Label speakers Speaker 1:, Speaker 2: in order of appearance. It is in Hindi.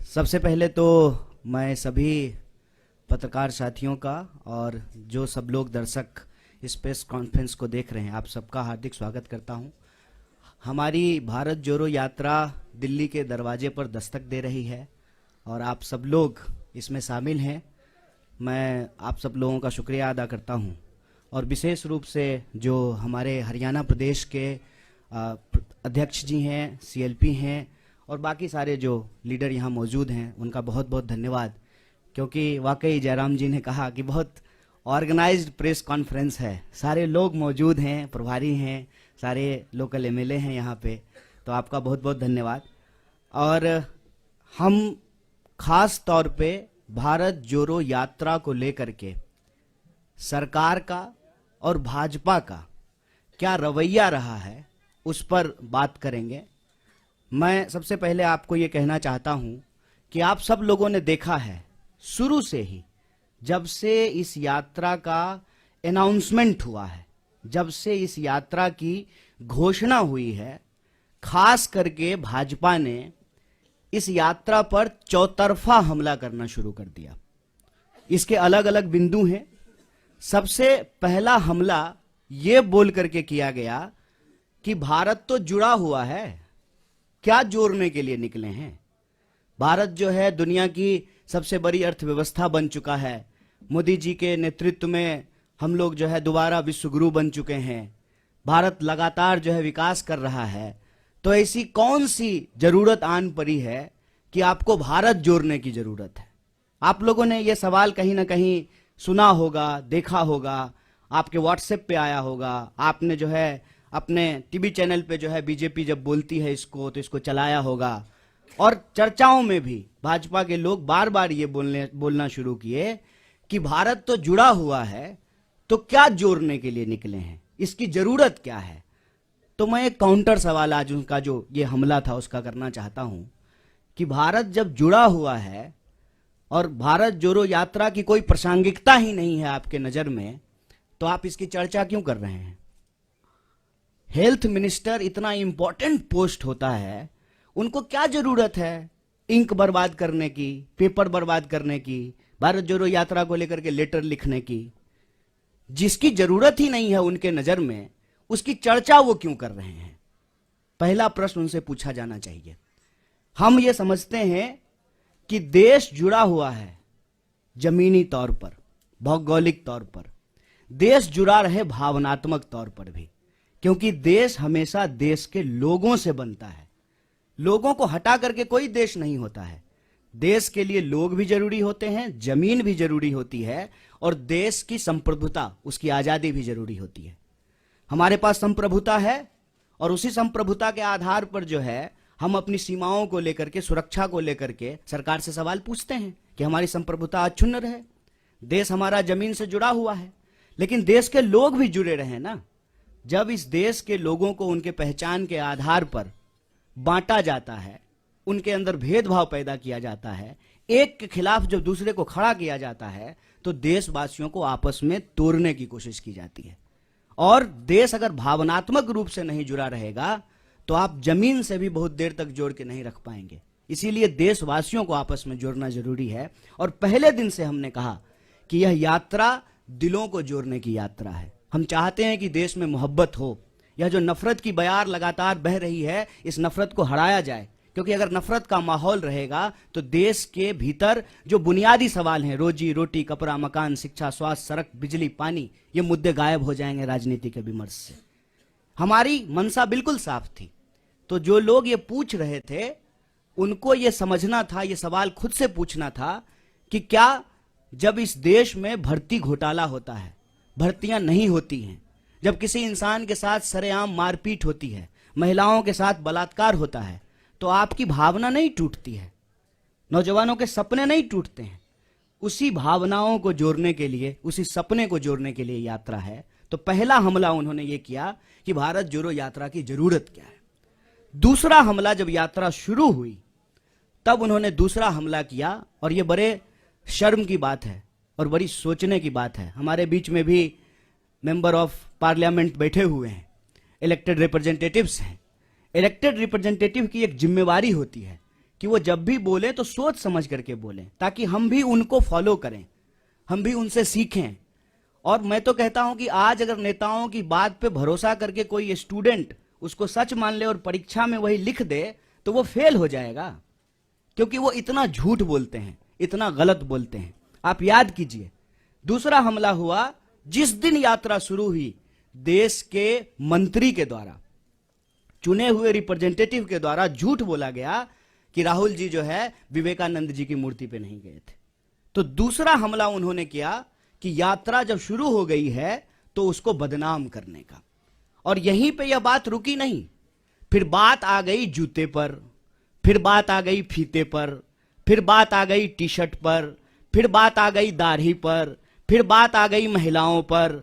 Speaker 1: सबसे पहले तो मैं सभी पत्रकार साथियों का और जो सब लोग दर्शक इस प्रेस कॉन्फ्रेंस को देख रहे हैं, आप सबका हार्दिक स्वागत करता हूं। हमारी भारत जोड़ो यात्रा दिल्ली के दरवाजे पर दस्तक दे रही है और आप सब लोग इसमें शामिल हैं। मैं आप सब लोगों का शुक्रिया अदा करता हूं और विशेष रूप से जो हमारे हरियाणा प्रदेश के अध्यक्ष जी हैं, सीएलपी हैं और बाकी सारे जो लीडर यहाँ मौजूद हैं, उनका बहुत बहुत धन्यवाद, क्योंकि वाकई जयराम जी ने कहा कि बहुत ऑर्गेनाइज्ड प्रेस कॉन्फ्रेंस है, सारे लोग मौजूद हैं, प्रभारी हैं, सारे लोकल एमएलए हैं यहाँ पे, तो आपका बहुत बहुत धन्यवाद। और हम खास तौर पे भारत जोड़ो यात्रा को लेकर के सरकार का और भाजपा का क्या रवैया रहा है उस पर बात करेंगे। मैं सबसे पहले आपको ये कहना चाहता हूं कि आप सब लोगों ने देखा है शुरू से ही, जब से इस यात्रा का अनाउंसमेंट हुआ है, जब से इस यात्रा की घोषणा हुई है, खास करके भाजपा ने इस यात्रा पर चौतरफा हमला करना शुरू कर दिया। इसके अलग अलग बिंदु हैं। सबसे पहला हमला ये बोल करके किया गया कि भारत तो जुड़ा हुआ है, क्या जोड़ने के लिए निकले हैं। भारत जो है दुनिया की सबसे बड़ी अर्थव्यवस्था बन चुका है, मोदी जी के नेतृत्व में हम लोग जो है दोबारा विश्व गुरु बन चुके हैं, भारत लगातार जो है विकास कर रहा है, तो ऐसी कौन सी जरूरत आन पड़ी है कि आपको भारत जोड़ने की जरूरत है। आप लोगों ने यह सवाल कहीं ना कहीं सुना होगा, देखा होगा, आपके व्हाट्सएप पे आया होगा, आपने जो है अपने टीवी चैनल पे जो है बीजेपी जब बोलती है इसको तो इसको चलाया होगा, और चर्चाओं में भी भाजपा के लोग बार बार ये बोलना शुरू किए कि भारत तो जुड़ा हुआ है, तो क्या जोड़ने के लिए निकले हैं, इसकी जरूरत क्या है। तो मैं एक काउंटर सवाल आज उनका जो ये हमला था उसका करना चाहता हूं कि भारत जब जुड़ा हुआ है और भारत जोड़ो यात्रा की कोई प्रासंगिकता ही नहीं है आपके नजर में, तो आप इसकी चर्चा क्यों कर रहे हैं। हेल्थ मिनिस्टर इतना इंपॉर्टेंट पोस्ट होता है, उनको क्या जरूरत है इंक बर्बाद करने की, पेपर बर्बाद करने की, भारत जोड़ो यात्रा को लेकर के लेटर लिखने की। जिसकी जरूरत ही नहीं है उनके नजर में, उसकी चर्चा वो क्यों कर रहे हैं। पहला प्रश्न उनसे पूछा जाना चाहिए। हम ये समझते हैं कि देश जुड़ा हुआ है जमीनी तौर पर, भौगोलिक तौर पर, देश जुड़ा रहे भावनात्मक तौर पर भी, क्योंकि देश हमेशा देश के लोगों से बनता है। लोगों को हटा करके कोई देश नहीं होता है। देश के लिए लोग भी जरूरी होते हैं, जमीन भी जरूरी होती है, और देश की संप्रभुता, उसकी आजादी भी जरूरी होती है। हमारे पास संप्रभुता है और उसी संप्रभुता के आधार पर जो है हम अपनी सीमाओं को लेकर के, सुरक्षा को लेकर के सरकार से सवाल पूछते हैं कि हमारी संप्रभुता अक्षुण्ण रहे। देश हमारा जमीन से जुड़ा हुआ है, लेकिन देश के लोग भी जुड़े रहे ना। जब इस देश के लोगों को उनके पहचान के आधार पर बांटा जाता है, उनके अंदर भेदभाव पैदा किया जाता है, एक के खिलाफ जब दूसरे को खड़ा किया जाता है, तो देशवासियों को आपस में तोड़ने की कोशिश की जाती है। और देश अगर भावनात्मक रूप से नहीं जुड़ा रहेगा तो आप जमीन से भी बहुत देर तक जोड़ के नहीं रख पाएंगे। इसीलिए देशवासियों को आपस में जोड़ना जरूरी है। और पहले दिन से हमने कहा कि यह यात्रा दिलों को जोड़ने की यात्रा है। हम चाहते हैं कि देश में मोहब्बत हो। यह जो नफरत की बयार लगातार बह रही है, इस नफरत को हराया जाए, क्योंकि अगर नफरत का माहौल रहेगा तो देश के भीतर जो बुनियादी सवाल हैं, रोजी रोटी, कपड़ा, मकान, शिक्षा, स्वास्थ्य, सड़क, बिजली, पानी, ये मुद्दे गायब हो जाएंगे राजनीति के विमर्श से। हमारी मंशा बिल्कुल साफ थी। तो जो लोग ये पूछ रहे थे उनको ये समझना था, ये सवाल खुद से पूछना था कि क्या जब इस देश में भर्ती घोटाला होता है, भर्तियां नहीं होती हैं, जब किसी इंसान के साथ सरेआम मारपीट होती है, महिलाओं के साथ बलात्कार होता है, तो आपकी भावना नहीं टूटती है, नौजवानों के सपने नहीं टूटते हैं। उसी भावनाओं को जोड़ने के लिए, उसी सपने को जोड़ने के लिए यात्रा है। तो पहला हमला उन्होंने ये किया कि भारत जोड़ो यात्रा की जरूरत क्या है। दूसरा हमला जब यात्रा शुरू हुई तब उन्होंने दूसरा हमला किया, और ये बड़े शर्म की बात है और बड़ी सोचने की बात है। हमारे बीच में भी मेंबर ऑफ पार्लियामेंट बैठे हुए हैं, इलेक्टेड रिप्रेजेंटेटिव्स हैं। इलेक्टेड रिप्रेजेंटेटिव की एक जिम्मेवारी होती है कि वो जब भी बोले तो सोच समझ करके बोलें, ताकि हम भी उनको फॉलो करें, हम भी उनसे सीखें। और मैं तो कहता हूं कि आज अगर नेताओं की बात पे भरोसा करके कोई स्टूडेंट उसको सच मान ले और परीक्षा में वही लिख दे तो वो फेल हो जाएगा, क्योंकि वो इतना झूठ बोलते हैं, इतना गलत बोलते हैं। आप याद कीजिए, दूसरा हमला हुआ जिस दिन यात्रा शुरू हुई, देश के मंत्री के द्वारा, चुने हुए रिप्रेजेंटेटिव के द्वारा झूठ बोला गया कि राहुल जी जो है विवेकानंद जी की मूर्ति पे नहीं गए थे। तो दूसरा हमला उन्होंने किया कि यात्रा जब शुरू हो गई है तो उसको बदनाम करने का। और यहीं पे यह बात रुकी नहीं, फिर बात आ गई जूते पर, फिर बात आ गई फीते पर, फिर बात आ गई टी शर्ट पर, फिर बात आ गई दाढ़ी पर, फिर बात आ गई महिलाओं पर,